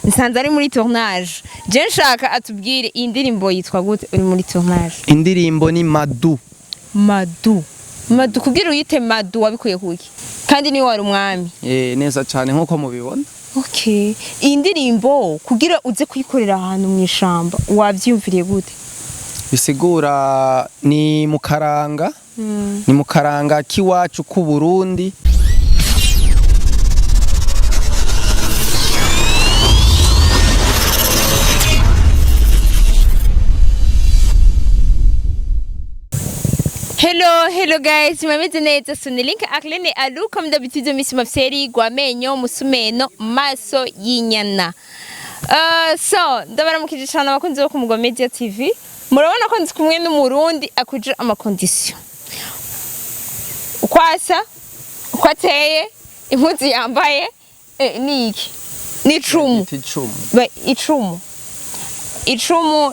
nsanze ari muri tournage. Je nshaka atubwire iyi ndirimbo yitwa gute uri muri tournage? Indirimbo ni Madu. Madu. Madu kugira uyite Madu wabikuye kuki? Kandi ni wari umwami. Neza cyane nkuko mubibona. Okay. Iyi ndirimbo kugira uze kuyikorera ahantu mu ishamba wavyumviriye gute? Bisigura ni mukaranga. Ni mukaranga kiwacu ku Burundi. Hello guys, mumeze neza suni Lynca Arlene alu comme d'habitude misi mafseri gwamenyo musumeno maso yinyana. So ndabaramukije cyane abakunzi bo kumugwa Media TV. Murabona ko ndi kumwe n'umurundi akuje amakondisiyo. Ukwasa, ukwateye, impuzu yambaye niki? Ni icumu. Icumu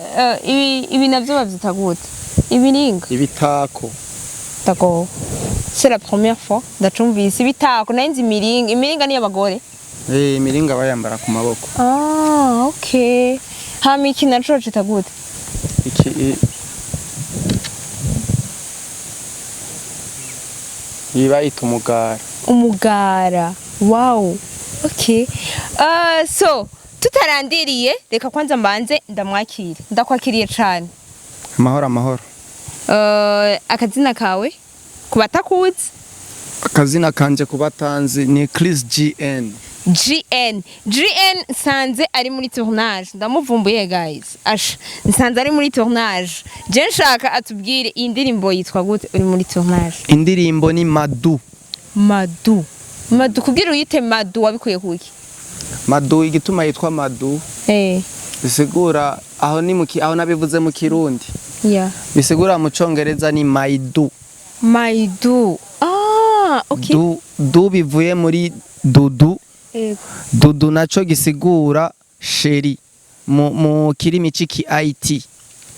ibi navyo bavyita gute? Ibiringa. Ibitako. D'accord. C'est la première fois ndacumvise ibitako narinzi imiringa. Imiringa ni abagore. Imiringa bayambara ku maboko. Okay. Hama iki naco cita gute? Iki Yibayita umugara. Umugara. Wow. Okay. So tutarandiriye reka kwanza mbanze ndamwakire. Ndakwakiriye cyane. Amahoro. Akazina kawe kubatakuzi? Akazina kanje kubatanzi ni Chris GN. GN sanze ari muri tournage. Ndamuvumbuye guys. Nsanze ari muri tournage. Je nshaka atubwire iyi ndirimbo yitwa gute uri muri tournage? Indirimbo ni Madu. Madu kugira uyite Madu wabikuye kuki? Madu igituma yitwa Madu. Bisigura aho ni aho nabivuze mu Kirundi. Yeah. Bisigura mu Congereza ni Maidu. Okay. Du bivuye muri dudu. Dudu naco gisigura sheri mu kirimi ciki IT.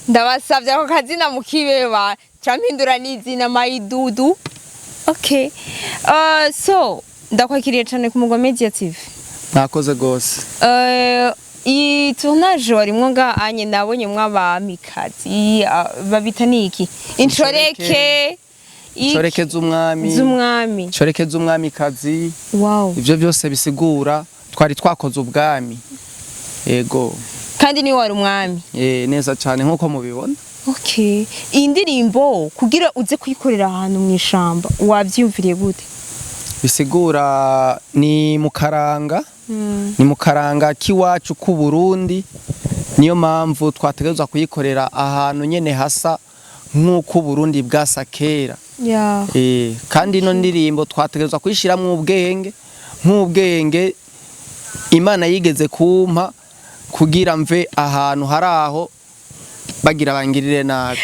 Ndabasavye ako kazina mukibeba campindura n'izina Maidudu. Okay. So ndakwakiriye cyane ku mugwa Media TV. Nakoze gose. I tournage warimwo anye nabonye mw'abamikazi babita niki? Inchoreke z'umwami kazi. Wow. Ivyo byose bisigura twari twakoze ubwami. Yego. Kandi ni wari umwami. Neza cyane nkuko mubibona. Okay. Iyi ndirimbo kugira uze kuyikorera ahantu mu ishamba wavyumviriye gute? Bisigura ni mukaranga. Ni mukaranga kiwacu ku Burundi. Niyo mpamvu twategerezwa kuyikorera ahantu nyene hasa nk'uko Burundi bwasa kera. Yeah. Kandi ino ndirimbo twategerezwa kuyishiramwe ubwenge nk'ubwenge Imana yigeze kumpa kugira mve ahantu haraho bagira bangirire nabi.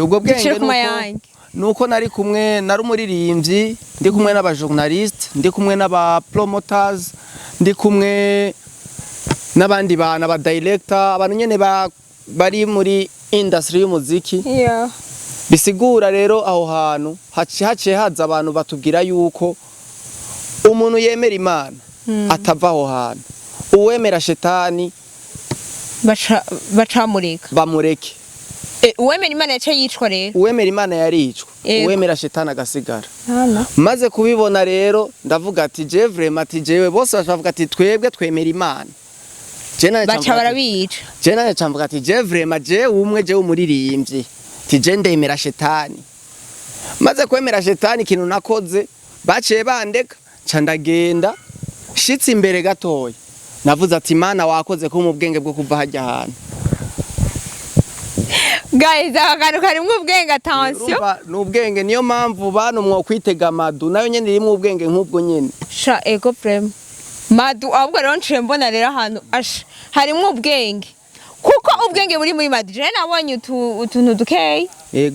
Ubwo bwenge nuko nari kumwe umuririmbyi, ndi kumwe n'abajournaliste, ndi kumwe n'aba promoters, ndi kumwe n'abandi bana ba director, abantu nyene bari muri industry y'umuziki. Yeah. Bisigura rero aho hantu haciye haza abantu batubwira yuko umuntu yemera Imana atava aho hantu. Uwemera Satani bamureke. Uwemera Imana yaca yicwa rero. Uwemera Imana yaricwa. Uwemera Satani agasigara. Maze kubibona rero ndavuga ati je vraiment ati jewe bose bavuga ati twebwe twemera Imana. Baca barabica. Je naye camvuga ati je vraiment je umwe je umuririmbyi. Ati je ndemera Satani. Maze kwemera Satani kintu nakoze baciye bandeka ca ndagenda shitse imbere gatoya. Navuze ati Imana wakoze ko mu bwenge bwo kuva hajya ahantu. Guys, akanu karimwe ubwenge attention. N'ubwenge niyo mpamvu bantu mwo kwitega Madu nayo nyene rimwe ubwenge nk'ubwo nyene. Sha ego prem. Madu ahubwo rero nciye mbona rero ahantu harimwe ubwenge. Kuko ubwenge buri muri Madu. Je nabonye utuntu dukeye.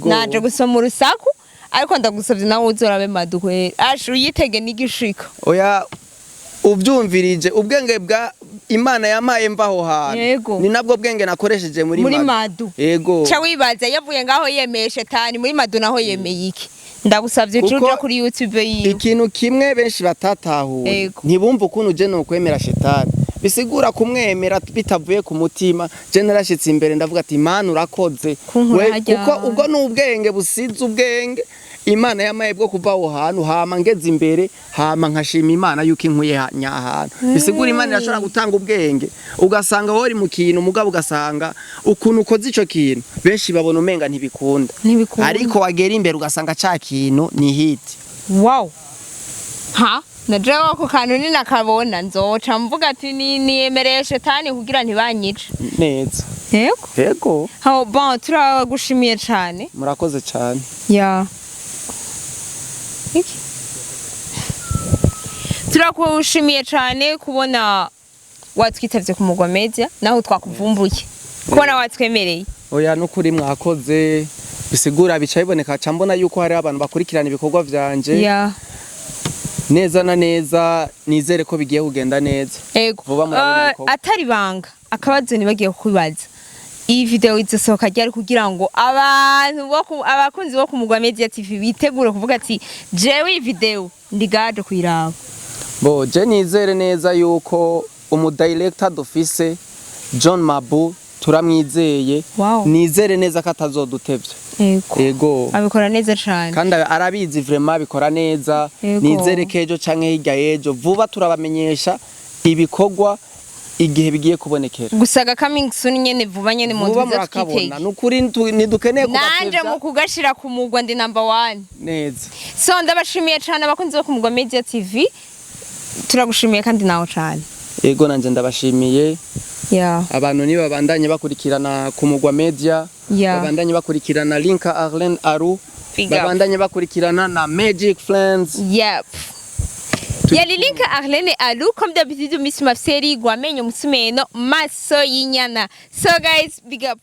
Naje gusoma urusaku ariko ndagusavye nawe uzorabe Madu kwe. Uyitege n'igishika. Oya ubyumvirije ubwenge bwa Imana yamaye mvaho hantu. Ni nabwo bwenge nakoresheje muri Madu. Yego. Cha wibaza yavuye ngaho yemeye Satani muri Madu naho yemeye iki? ndagusavye cuja kuri YouTube yiwe. Ikintu kimwe benshi batatahuye ntibumva ukuntu je no kwemera shetani bisigura kumwemera bitavuye ku mutima je narashitse imbere ndavuga ati Imana urakoze kuko ubwo n'ubwenge busize ubwenge Imana yamaye bwo kuva aho hantu hama ngeze imbere hama nkashima Imana yuko inkuye nyahantu bisigura Imana irashobora gutanga ubwenge ugasanga wori mu kintu mugabo ugasanga ukuntu ukoze ico kintu benshi babona umenga ntibikunda ariko wagera imbere ugasanga ca kintu ni hit. Wow. Ha naje wako kantu ni nakabona nzoca mvuga ati niyemereye shetani kugira ntibanyice neza. Yego how bon turagushimiye cyane. Murakoze cyane. Yeah. Turakushimiye cyane kubona watwitavye ku Mugwa Media naho twakuvumbuye kubona watwemereye. Oya nukuri mwakoze bisigura bica biboneka cyambona yuko hari abantu bakurikirana ibikorwa vyanje. Yeah. Neza na neza nizere ko bigiye kugenda neza. Ego atari banga akabazo nibagiye kubibaza. Iyi video izosohoka ryari kugira ngo abakunzi bo ku Mugwa Media TV bitegure kuvuga ati jewe iyi video ndigaje kuyiraba. Bo je nizere neza yuko umudirector dufise John Mabu turamwizeye. Nizere neza ko atazodutevya. Ego abikora neza cyane kandi arabizi vraiment abikora neza. Nizere kejo canke hirya yejo vuba turabamenyesha ibikorwa igihe bigiye kubonekera gusaga coming soon nyene vuba nyene mu nziza twiteke nukuri nidukeneye kubateza nanje mu kugashira ku Mugwa ndi number 1 neza. So ndabashimiye cyane abakunzi bo ku Mugwa Media TV turagushimiye kandi nawo cyane. Ego nanje ndabashimiye. Abantu ni babandanye bakurikirana ku Mugwa Media. Babandanye bakurikirana Lynca Arlene Aru. Babandanye bakurikirana na Magic Friends. Yep. Yali Lynca Arlene Aru comme d'habitude Miss Mafseri gwamenye musumeno maso yinyana. So guys, big up.